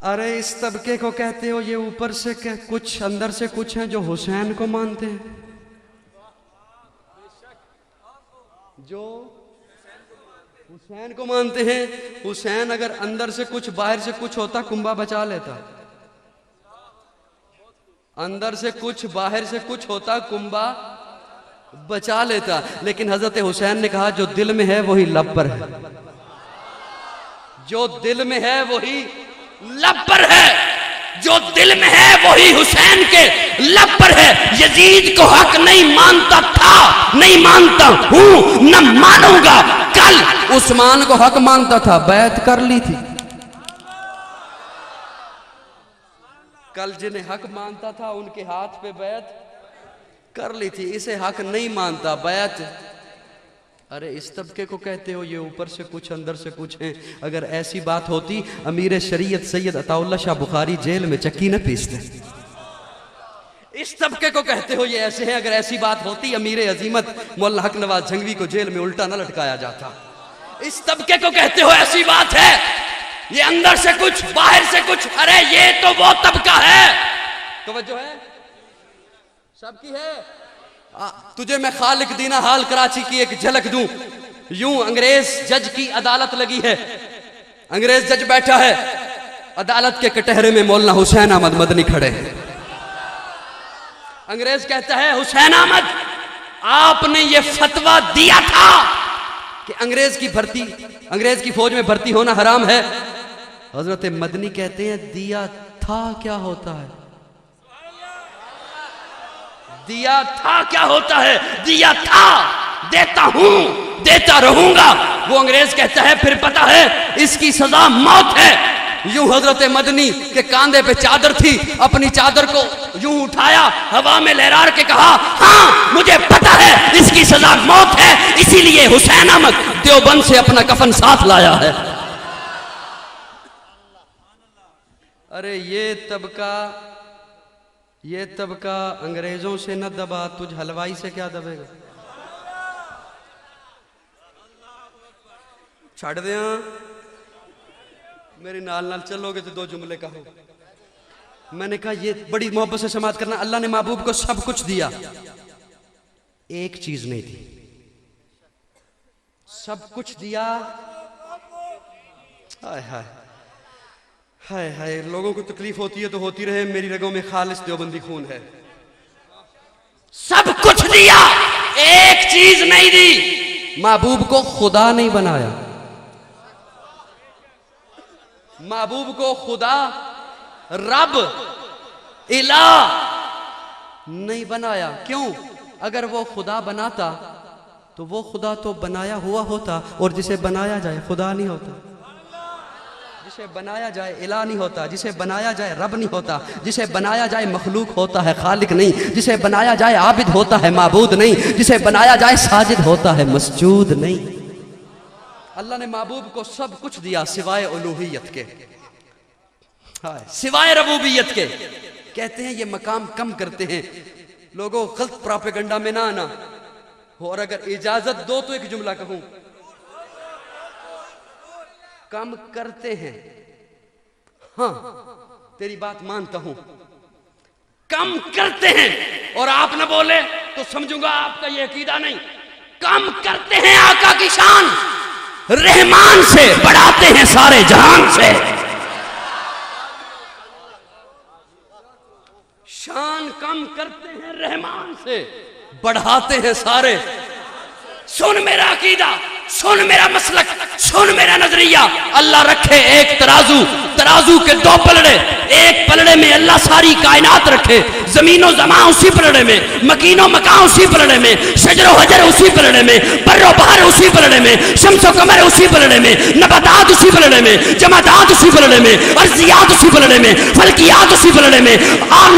ارے اس طبقے کو کہتے ہو یہ اوپر سے کچھ اندر سے کچھ ہیں جو حسین کو مانتے ہیں، جو حسین کو مانتے ہیں. حسین اگر اندر سے کچھ باہر سے کچھ ہوتا کنبہ بچا لیتا. اندر سے کچھ باہر سے کچھ ہوتا کنبہ بچا لیتا. لیکن حضرت حسین نے کہا جو دل میں ہے وہی لب پر ہے، جو دل میں ہے وہی لب پر ہے، جو دل میں ہے وہی حسین کے لب پر ہے. یزید کو حق نہیں مانتا تھا، نہیں مانتا ہوں، نہ مانوں گا. کل عثمان کو حق مانتا تھا، بیعت کر لی تھی. کل جنہیں حق مانتا تھا ان کے ہاتھ پہ بیعت کر لی تھی. اسے حق نہیں مانتا، بیعت. ارے اس طبقے کو کہتے ہو یہ اوپر سے کچھ اندر سے کچھ ہیں. اگر ایسی بات ہوتی امیر شریعت سید عطا اللہ شاہ بخاری جیل میں چکی نہ پیستے. اس طبقے کو کہتے ہو یہ ایسے ہیں. اگر ایسی بات ہوتی امیر عظیمت مولانا حق نواز جھنگوی کو جیل میں الٹا نہ لٹکایا جاتا. اس طبقے کو کہتے ہو ایسی بات ہے یہ اندر سے کچھ باہر سے کچھ. ارے یہ تو وہ طبقہ ہے. توجہ ہے سب کی ہے. تجھے میں خالق دینا حال کراچی کی ایک جھلک دوں. یوں انگریز جج کی عدالت لگی ہے، انگریز جج بیٹھا ہے، عدالت کے کٹہرے میں مولانا حسین احمد مدنی کھڑے ہیں. انگریز کہتا ہے حسین احمد آپ نے یہ فتویٰ دیا تھا کہ انگریز کی فوج میں بھرتی ہونا حرام ہے. حضرت مدنی کہتے ہیں دیا تھا کیا ہوتا ہے، دیا تھا کیا ہوتا ہے، دیا تھا، دیتا ہوں، دیتا رہوں گا. وہ انگریز کہتا ہے پھر پتہ ہے اس کی سزا موت ہے. یوں حضرت مدنی کے کاندھے پہ چادر تھی، اپنی چادر کو یوں اٹھایا، ہوا میں لہرار کے کہا ہاں مجھے پتہ ہے اس کی سزا موت ہے، اسی لیے حسین احمد دیوبند سے اپنا کفن ساتھ لایا ہے. ارے یہ طبقہ انگریزوں سے نہ دبا، تجھ حلوائی سے کیا دبے گا. چھڑ دیاں میرے نال چلو گے تو دو جملے کہو. میں نے کہا یہ بڑی محبت سے سماعت کرنا. اللہ نے محبوب کو سب کچھ دیا، ایک چیز نہیں دی. سب کچھ دیا. ہائے ہائے ہائے ہائے. لوگوں کو تکلیف ہوتی ہے تو ہوتی رہے، میری رگوں میں خالص دیوبندی خون ہے. سب کچھ دیا، ایک چیز نہیں دی. محبوب کو خدا نہیں بنایا، محبوب کو خدا رب الہ نہیں بنایا. کیوں؟ اگر وہ خدا بناتا تو وہ خدا تو بنایا ہوا ہوتا، اور جسے بنایا جائے خدا نہیں ہوتا، جسے بنایا جائے الہ نہیں ہوتا، جسے بنایا جائے رب نہیں ہوتا، جسے بنایا جائے مخلوق ہوتا ہے خالق نہیں، جسے بنایا جائے عابد ہوتا ہے معبود نہیں، جسے بنایا جائے ساجد ہوتا ہے مسجود نہیں. اللہ نے محبوب کو سب کچھ دیا سوائے الوہیت کے، سوائے ربوبیت کے. کہتے ہیں یہ مقام کم کرتے ہیں. لوگوں غلط پراپیگنڈا میں نہ آنا. اور اگر اجازت دو تو ایک جملہ کہوں، کم کرتے ہیں. ہاں تیری بات مانتا ہوں، کم کرتے ہیں. اور آپ نہ بولے تو سمجھوں گا آپ کا یہ عقیدہ نہیں. کم کرتے ہیں آقا کی شان، رحمان سے بڑھاتے ہیں سارے جہان سے. شان کم کرتے ہیں رحمان سے بڑھاتے ہیں سارے. سن میرا عقیدہ، سن میرا مسلک، سن میرا نظریہ. اللہ رکھے ایک ترازو، ترازو کے دو پلڑے، ایک پلڑے میں اللہ ساری کائنات رکھے، زمین و زمان اسی پلڑے میں، مکین و مکان اسی پلڑے میں، شجر و حجر اسی پلڑے میں، بر و بحر اسی پلڑے میں، شمس و قمر اسی پلڑے میں، نباتات اسی پلڑے میں، جمادات اسی پلڑے میں، ارضیات اسی پلڑے میں، فلکیات اسی پلڑے میں،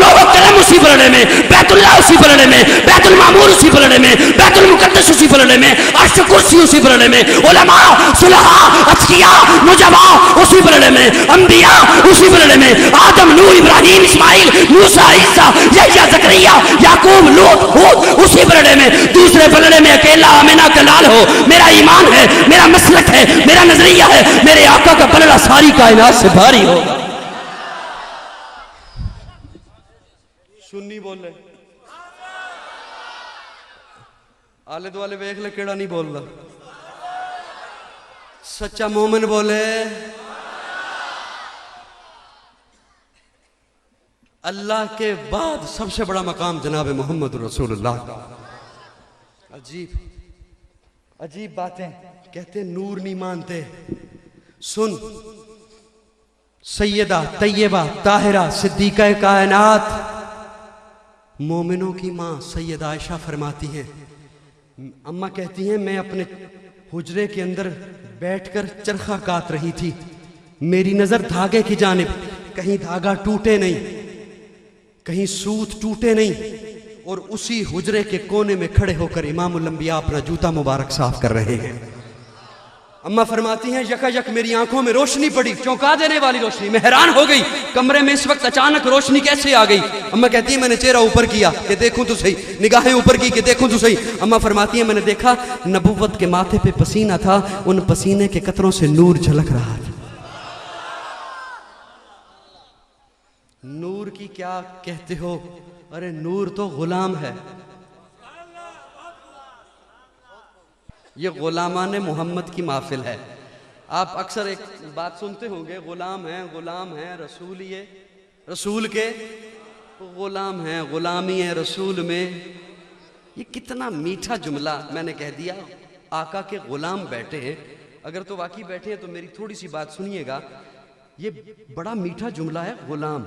لوح و قلم اسی پلڑے میں، بیت اللہ اسی پلڑے میں، بیت المعمور اسی پلڑے میں، بیت المقدس اسی پلڑے میں، عرش کرسی اسی پلڑے میں، علماء صلحاء اتقیاء نجباء اسی پلڑے میں، انبیاء اسی پلڑے میں، آدم نوح ابراہیم اسماعیل موسیٰ عیسیٰ یحییٰ زکریا یعقوب لوط ہود اسی پلڑے میں. دوسرے پلڑے میں اکیلا آمنہ کا لال ہو. میرا ایمان ہے، میرا مسلک ہے، میرا نظریہ ہے، میرے آقا کا پلڑا ساری کائنات سے بھاری ہوگا. سنی بولے آلے دوالے ویکھ لے کیڑا نہیں بول رہا سچا مومن بولے اللہ کے بعد سب سے بڑا مقام جناب محمد رسول اللہ. عجیب عجیب باتیں کہتے نور نہیں مانتے. سن سیدہ طیبہ طاہرہ صدیقہ کائنات مومنوں کی ماں سیدہ عائشہ فرماتی ہیں اماں کہتی ہیں میں اپنے حجرے کے اندر بیٹھ کر چرخہ کاٹ رہی تھی. میری نظر دھاگے کی جانب کہیں دھاگا ٹوٹے نہیں کہیں سوت ٹوٹے نہیں اور اسی حجرے کے کونے میں کھڑے ہو کر امام الانبیاء اپنا جوتا مبارک صاف کر رہے ہیں. اماں فرماتی ہیں یکا یک میری آنکھوں میں روشنی پڑی چونکا دینے والی روشنی. میں حیران ہو گئی کمرے میں اس وقت اچانک روشنی کیسے آ گئی. اماں کہتی ہیں میں نے چہرہ اوپر کیا کہ دیکھوں تو صحیح نگاہیں اوپر کی کہ دیکھوں تو صحیح. اماں فرماتی ہیں میں نے دیکھا نبوت کے ماتھے پہ پسینہ تھا ان پسینے کے قطروں سے نور جھلک رہا تھا. نور کی کیا کہتے ہو ارے نور تو غلام ہے. یہ غلامان محمد کی محفل ہے. آپ اکثر ایک بات سنتے ہوں گے غلام ہیں رسول یہ رسول کے غلام ہیں غلامی ہے رسول میں. یہ کتنا میٹھا جملہ میں نے کہہ دیا. آقا کے غلام بیٹھے ہیں اگر تو واقعی بیٹھے ہیں تو میری تھوڑی سی بات سنیے گا. یہ بڑا میٹھا جملہ ہے غلام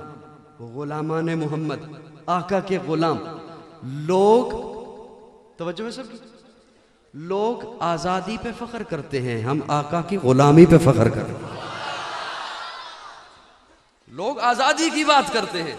غلامان محمد آقا کے غلام. لوگ توجہ ہے سب کی لوگ آزادی پہ فخر کرتے ہیں ہم آقا کی غلامی پہ فخر کرتے ہیں. لوگ آزادی کی بات کرتے ہیں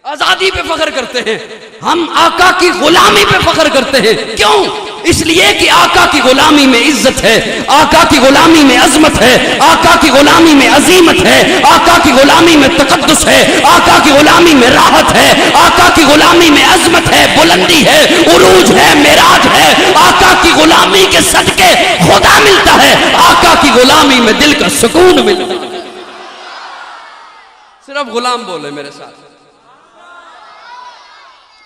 آزادی پہ فخر کرتے ہیں ہم آقا کی غلامی پہ فخر کرتے ہیں. کیوں؟ اس لیے کہ آقا کی غلامی میں عزت ہے آقا کی غلامی میں عظمت ہے آقا کی غلامی میں عظیمت ہے آقا کی غلامی میں تقدس ہے آقا کی غلامی میں راحت ہے آقا کی غلامی میں عظمت ہے بلندی ہے عروج ہے معراج ہے. آقا کی غلامی کے صدقے خدا ملتا ہے آقا کی غلامی میں دل کا سکون ملتا ہے. صرف غلام بولے میرے ساتھ.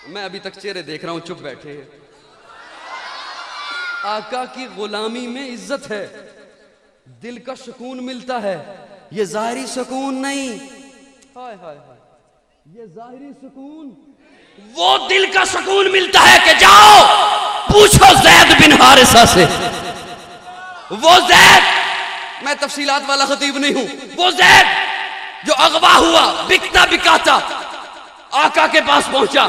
میں ابھی تک چہرے دیکھ رہا ہوں چپ بیٹھے ہیں. آقا کی غلامی میں عزت ہے دل کا سکون ملتا ہے. یہ ظاہری سکون نہیں ہائے ہائے ہائے یہ ظاہری سکون وہ دل کا سکون ملتا ہے کہ جاؤ پوچھو زید بن حارثہ سے. وہ زید میں تفصیلات والا خطیب نہیں ہوں. وہ زید جو اغوا ہوا بکتا بکاتا آقا کے پاس پہنچا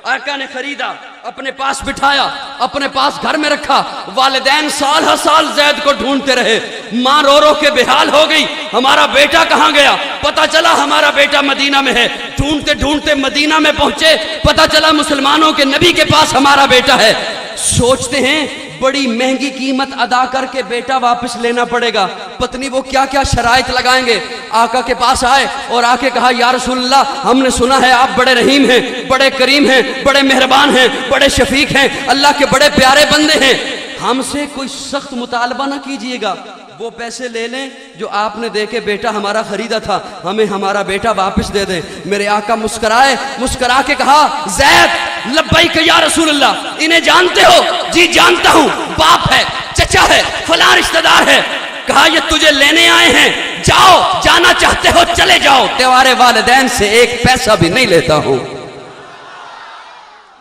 آقا نے خریدا اپنے پاس بٹھایا اپنے پاس گھر میں رکھا. والدین سال ہر سال زید کو ڈھونڈتے رہے. ماں رو رو کے بحال ہو گئی ہمارا بیٹا کہاں گیا. پتا چلا ہمارا بیٹا مدینہ میں ہے. ڈھونڈتے ڈھونڈتے مدینہ میں پہنچے پتا چلا مسلمانوں کے نبی کے پاس ہمارا بیٹا ہے. سوچتے ہیں بڑی مہنگی قیمت ادا کر کے بیٹا واپس لینا پڑے گا. پتنی وہ کیا کیا شرائط لگائیں گے. آقا کے پاس آئے اور آ کے کہا یا رسول اللہ ہم نے سنا ہے آپ بڑے رحیم ہیں بڑے کریم ہیں بڑے مہربان ہیں بڑے شفیق ہیں اللہ کے بڑے پیارے بندے ہیں. ہم سے کوئی سخت مطالبہ نہ کیجئے گا. وہ پیسے لے لیں جو آپ نے دے کے بیٹا ہمارا خریدا تھا ہمیں ہمارا بیٹا واپس دے دیں. میرے آقا مسکرائے مسکرا کے کہا زید لبیک یا رسول اللہ انہیں جانتے ہو. جی جانتا ہوں باپ ہے چچا ہے فلاں رشتہ دار ہے. کہا یہ تجھے لینے آئے ہیں جاؤ جانا چاہتے ہو چلے جاؤ تمہارے والدین سے ایک پیسہ بھی نہیں لیتا ہوں.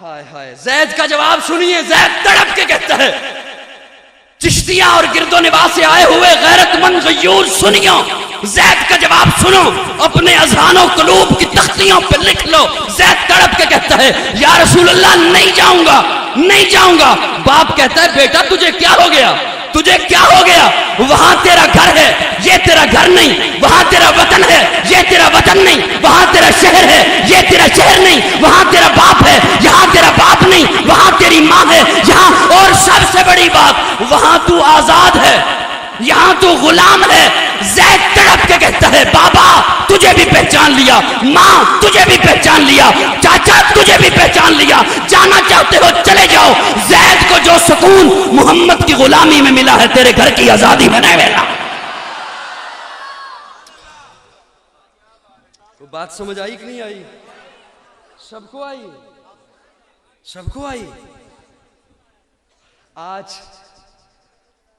ہائے ہائے زید کا جواب سنیے. زید تڑپ کے کہتا ہے چشتیاں اور گرد و نواح سے آئے ہوئے غیرت مند غیور سنیوں زید کا جواب سنو اپنے اذہان و قلوب کی تختیوں پہ لکھ لو. زید تڑپ کے کہتا ہے یا رسول اللہ نہیں جاؤں گا نہیں جاؤں گا. باپ کہتا ہے بیٹا تجھے کیا ہو گیا تجھے کیا ہو گیا. وہاں تیرا گھر ہے یہ تیرا گھر نہیں. وہاں تیرا وطن ہے یہ تیرا وطن نہیں. وہاں تیرا شہر ہے یہ تیرا شہر نہیں. وہاں تیرا باپ ہے یہاں تیرا باپ نہیں. وہاں تیری ماں ہے یہاں اور سب سے بڑی بات وہاں تو آزاد ہے یہاں تو غلام ہے. زید تڑپ کے کہتا ہے بابا تجھے بھی پہچان لیا ماں تجھے بھی پہچان لیا چاچا تجھے بھی پہچان لیا جانا چاہتے ہو چلے جاؤ. زید کو جو سکون محمد کی غلامی میں ملا ہے تیرے گھر کی آزادی میں نہیں ملا. بات سمجھ آئی کہ نہیں آئی. سب کو آئی، سب کو آئی۔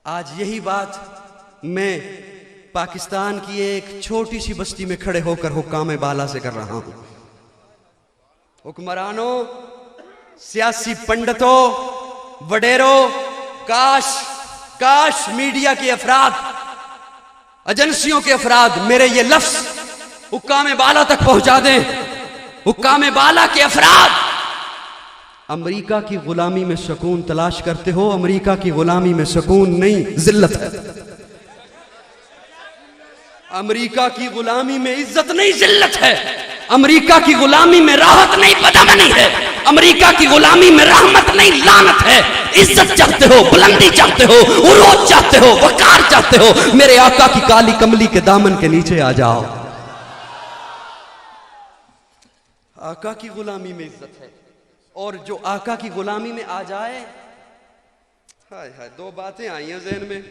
آج یہی بات میں پاکستان کی ایک چھوٹی سی بستی میں کھڑے ہو کر حکام بالا سے کر رہا ہوں۔ حکمرانوں، سیاسی پنڈتوں، وڈیروں، کاش میڈیا کے افراد، ایجنسیوں کے افراد میرے یہ لفظ حکام بالا تک پہنچا دیں۔ حکام بالا کے افراد، امریکہ کی غلامی میں سکون تلاش کرتے ہو، امریکہ کی غلامی میں سکون نہیں، ذلت ہے۔ امریکہ کی غلامی میں عزت نہیں، ذلت ہے۔ امریکہ کی غلامی میں راحت نہیں، بدامنی ہے۔ امریکہ کی غلامی میں رحمت نہیں، لعنت ہے۔ عزت چاہتے ہو، بلندی چاہتے ہو، عروج چاہتے ہو، وقار چاہتے ہو، میرے آقا کی کالی کملی کے دامن کے نیچے آ جاؤ۔ آقا کی غلامی میں عزت ہے، اور جو آقا کی غلامی میں آ جائے، ہائے ہائے، دو باتیں آئی ہیں ذہن میں،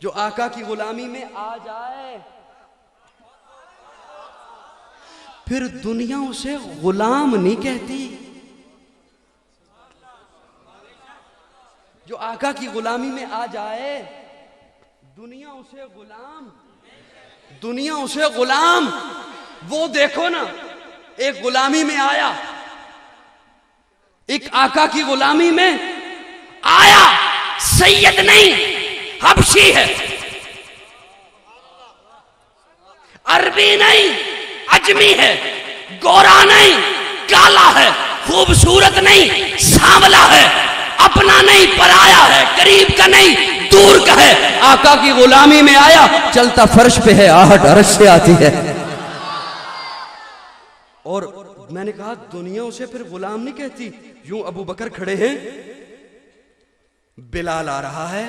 جو آقا کی غلامی میں آ جائے پھر دنیا اسے غلام نہیں کہتی۔ جو آقا کی غلامی میں آ جائے دنیا اسے غلام، وہ دیکھو نا، ایک غلامی میں آیا، ایک آقا کی غلامی میں آیا، سید نہیں، حبشی ہے، عربی نہیں، عجمی ہے، گورا نہیں، کالا ہے، خوبصورت نہیں، سانولا ہے، اپنا نہیں، پرایا ہے، قریب کا نہیں، دور کا ہے۔ آقا کی غلامی میں آیا، چلتا فرش پہ ہے، آہٹ عرش سے آتی ہے۔ اور میں نے کہا دنیا اسے پھر غلام نہیں کہتی۔ یوں ابو بکر کھڑے ہیں، بلال آ رہا ہے،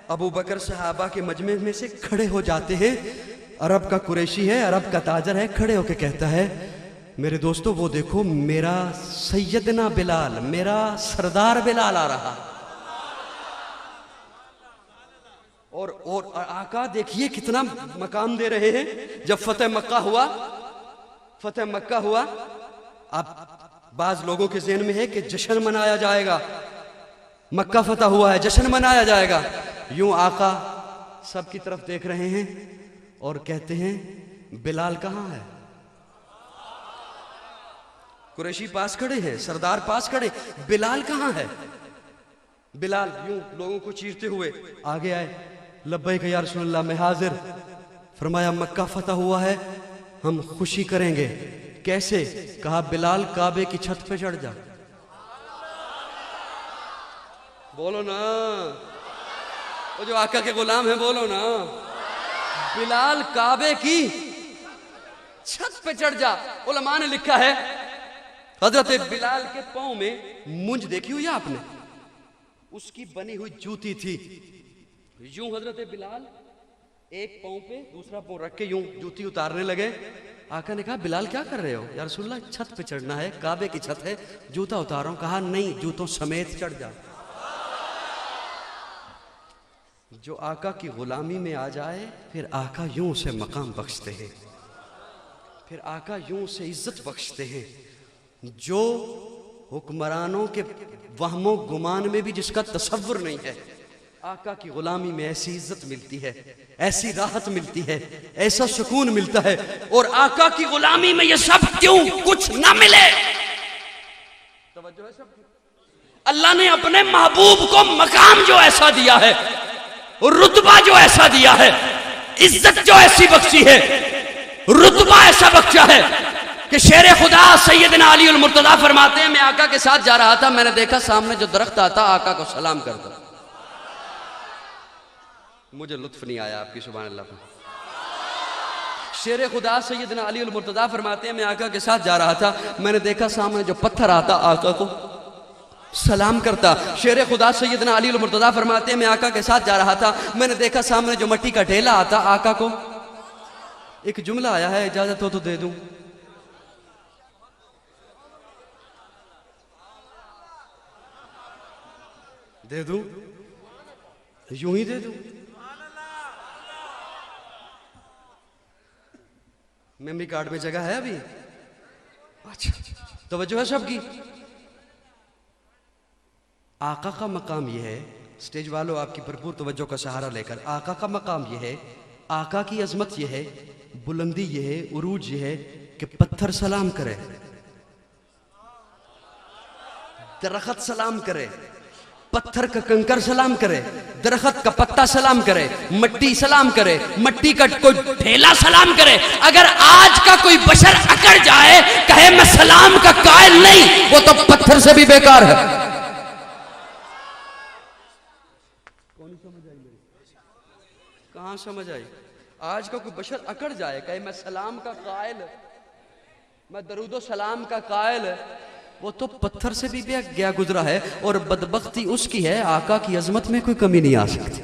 ابو بکر صحابہ کے مجمع میں سے کھڑے ہو جاتے ہیں، عرب کا قریشی ہے، عرب کا تاجر ہے، کھڑے ہو کے کہتا ہے میرے دوستو وہ دیکھو میرا سیدنا بلال، میرا سردار بلال آ رہا۔ اور آقا دیکھیے کتنا مقام دے رہے ہیں۔ جب فتح مکہ ہوا، اب بعض لوگوں کے ذہن میں ہے کہ جشن منایا جائے گا، مکہ فتح ہوا ہے، جشن منایا جائے گا۔ یوں آقا سب کی طرف دیکھ رہے ہیں اور کہتے ہیں بلال کہاں ہے؟ قریشی پاس کھڑے ہیں، سردار پاس کھڑے، بلال کہاں ہے؟ بلال یوں لوگوں کو چیرتے ہوئے آگے آئے، لبیک یا رسول اللہ، میں حاضر۔ فرمایا مکہ فتح ہوا ہے، ہم خوشی کریں گے۔ کیسے؟ کہا بلال کعبے کی چھت پہ چڑھ جا۔ بولو نا، وہ جو آقا کے غلام ہیں، بولو نا، بلال کعبے کی چھت پہ چڑھ جا۔ علماء نے لکھا ہے حضرت بلال کے پاؤں میں مونج دیکھی ہوئی آپ نے؟ اس کی بنی ہوئی جوتی تھی۔ یوں حضرت بلال ایک پاؤں پہ دوسرا پاؤں رکھ کے یوں جوتی اتارنے لگے۔ آقا نے کہا بلال کیا کر رہے ہو؟ یا رسول اللہ چھت پہ چڑھنا ہے، کعبے کی چھت ہے، جوتا اتاروں۔ کہا نہیں، جوتوں سمیت چڑھ جا۔ جو آقا کی غلامی میں آ جائے پھر آقا یوں سے مقام بخشتے ہیں، پھر آقا یوں سے عزت بخشتے ہیں۔ جو حکمرانوں کے وہم و گمان میں بھی جس کا تصور نہیں ہے، آقا کی غلامی میں ایسی عزت ملتی ہے، ایسی راحت ملتی ہے، ایسا سکون ملتا ہے۔ اور آقا کی غلامی میں یہ سب کیوں کچھ نہ ملے؟ توجہ ہے سب؟ اللہ نے اپنے محبوب کو مقام جو ایسا دیا ہے، رتبہ جو ایسا دیا ہے، عزت جو ایسی بخشی ہے، رتبہ ایسا بخشا ہے کہ شیر خدا سیدنا علی المرتضیٰ فرماتے ہیں میں آقا کے ساتھ جا رہا تھا، میں نے دیکھا سامنے جو درخت آتا آقا کو سلام کر دو۔ مجھے لطف نہیں آیا آپ کی، سبحان اللہ پر۔ شیر خدا سیدنا علی المرتضیٰ فرماتے ہیں میں آقا کے ساتھ جا رہا تھا، میں نے دیکھا سامنے جو پتھر آتا آقا کو سلام کرتا۔ شیر خدا سیدنا علی المرتضیٰ فرماتے ہیں میں آقا کے ساتھ جا رہا تھا، میں نے دیکھا سامنے جو مٹی کا ڈھیلا آتا آقا کو۔ ایک جملہ آیا ہے، اجازت ہو تو دے دوں۔ دے دوں؟ یوں ہی دے دوں؟ میموری کارڈ میں جگہ ہے ابھی؟ اچھا توجہ ہے سب کی. آقا کا مقام یہ ہے، سٹیج والوں آپ کی بھرپور توجہ کا سہارا لے کر، آقا کا مقام یہ ہے، آقا کی عظمت یہ ہے، بلندی یہ ہے، عروج یہ ہے کہ پتھر سلام کرے، درخت سلام کرے، پتھر کا کنکر سلام کرے، درخت کا پتا سلام کرے، مٹی سلام کرے، مٹی کا کوئی ڈھیلا سلام کرے. اگر آج کا کوئی بشر اکڑ جائے کہے میں سلام کا قائل نہیں، وہ تو پتھر سے بھی بیکار ہے. کہاں سمجھ آئی؟ آج کا کوئی بشر اکڑ جائے کہے میں سلام کا قائل، میں درود و سلام کا قائل، وہ تو پتھر سے بھی گیا گزرا ہے. اور بدبختی اس کی ہے، آقا کی عظمت میں کوئی کمی نہیں آ سکتی.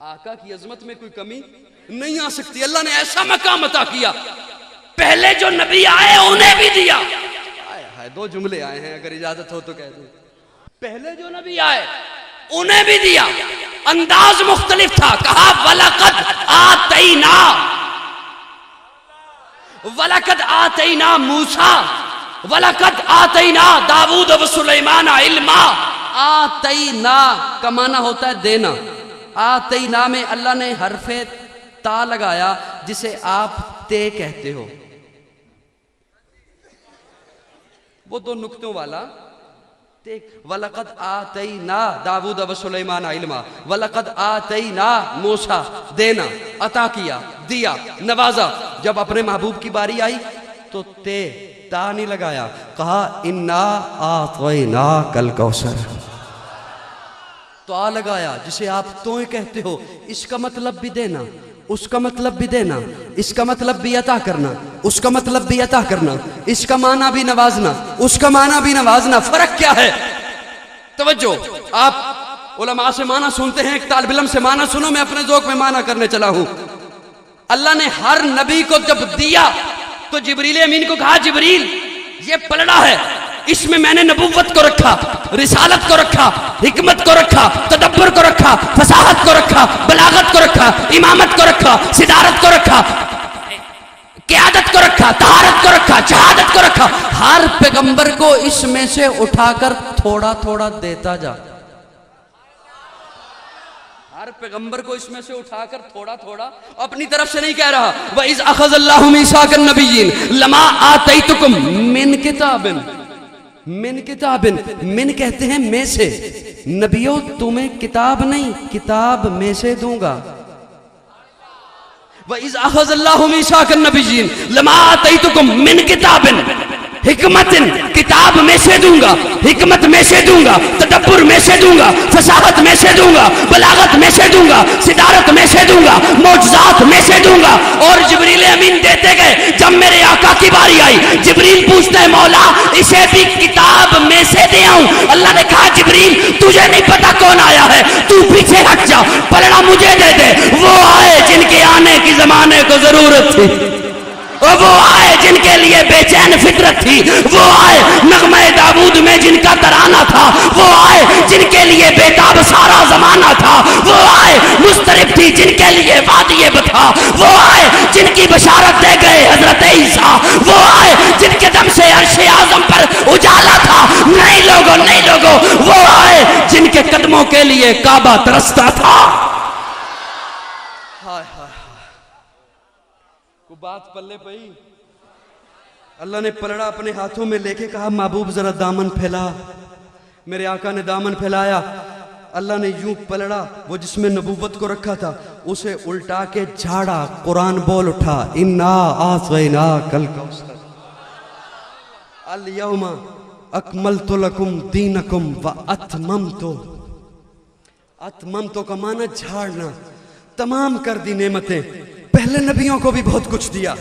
آقا کی عظمت میں کوئی کمی نہیں آ سکتی. اللہ نے ایسا مقام عطا کیا، پہلے جو نبی آئے انہیں بھی دیا. دو جملے آئے ہیں، اگر اجازت ہو تو کہہ دوں. پہلے جو نبی آئے انہیں بھی دیا. انداز مختلف تھا. کہا وَلَقَدْ آتَيْنَا، وَلَقَدْ آتَيْنَا موسیٰ، وَلَقَدْ آتَيْنَا داؤد وسلیمان علما. آتَيْنَا کا معنی ہوتا ہے دینا. آتَيْنَا میں اللہ نے حرف تا لگایا جسے آپ تے کہتے ہو، وہ دو نقطوں والا. وَلَقَدْ آتَيْنَا داؤد وسلیمان علما، وَلَقَدْ آتَيْنَا موسیٰ، دینا، عطا کیا، دیا، نوازا. جب اپنے محبوب کی باری آئی تو تا نہیں لگایا، کہا اِنَّا أَعْطَيْنَاكَ الْكَوْثَرَ. تو لگایا جسے آپ توئیں کہتے ہو. اس کا مطلب بھی دینا، اس کا مطلب بھی دینا، اس کا مطلب بھی عطا کرنا، اس کا مطلب بھی عطا کرنا، اس کا معنی بھی نوازنا، اس کا معنی بھی نوازنا. فرق کیا ہے؟ توجہ. آپ علماء سے معنی سنتے ہیں، ایک طالب علم سے معنی سنو، میں اپنے ذوق میں معنی کرنے چلا ہوں. اللہ نے ہر نبی کو جب دیا تو جبریل امین کو کہا جبریل یہ پلڑا ہے، اس میں میں نے نبوت کو رکھا، رسالت کو رکھا، حکمت کو رکھا، تدبر کو رکھا، فصاحت کو رکھا، بلاغت کو رکھا، امامت کو رکھا، صدارت کو رکھا، قیادت کو رکھا، طہارت کو رکھا، شہادت کو رکھا. ہر پیغمبر کو اس میں سے اٹھا کر تھوڑا تھوڑا دیتا جا. ہر پیغمبر کو اس میں سے اٹھا کر تھوڑا تھوڑا، اپنی طرف سے نہیں کہہ رہا. وَإِذْ أَخَذَ اللَّهُ مِيثَاقَ النَّبِيِّينَ لَمَا آتَيْتُكُم مِّن کتاب. من کتاب، من کہتے ہیں میں سے. نبیوں تمہیں کتاب نہیں، کتاب میں سے دوں گا. وَإِذْ أَخَذَ اللَّهُ مِيثَاقَ النَّبِيِّينَ لَمَا آتَيْتُكُم مِّن کتاب، حکمت کتاب میں سے دوں گا، حکمت میں سے دوں گا، تدبر میں سے دوں گا، فصاحت میں سے دوں گا، بلاغت میں سے دوں گا، صدارت میں سے دوں گا، معجزات میں سے دوں گا. اور جبریل امین دیتے گئے. جب میرے آقا کی باری آئی جبریل پوچھتا ہے مولا اسے بھی کتاب میں سے دے آؤں. اللہ نے کہا جبریل تجھے نہیں پتا کون آیا ہے، تو پیچھے ہٹ جا، پلڑا مجھے دے دے. وہ آئے جن کے آنے کی زمانے کو ضرورت تھی، وہ آئے جن کے لیے بے چین فطرت تھی، وہ آئے نغمہ داؤد میں جن کا ترانہ تھا، وہ آئے جن کے لیے بیتاب سارا زمانہ تھا، وہ آئے مضطرب تھی جن کے لیے وادی بتھا، وہ آئے جن کی بشارت دے گئے حضرت عیسیٰ، وہ آئے جن کے دم سے عرش اعظم پر اجالا تھا. نہیں لوگوں، نہیں لوگوں، وہ آئے جن کے قدموں کے لیے کعبہ ترستا تھا. کو بات پلے پئی. اللہ نے پلڑا اپنے ہاتھوں میں لے کے کہا محبوب ذرا دامن پھیلا. میرے آقا نے دامن پھیلایا. اللہ نے یوں پلڑا، وہ جس میں نبوت کو رکھا تھا اسے الٹا کے جھاڑا. قرآن بول اٹھا انا اعطیناک الکوثر الیوم اکملت لکم دینکم واتممت. اتممت کا معنی جھاڑنا، تمام کر دی نعمتیں. پہلے نبیوں کو بھی بہت کچھ دیا،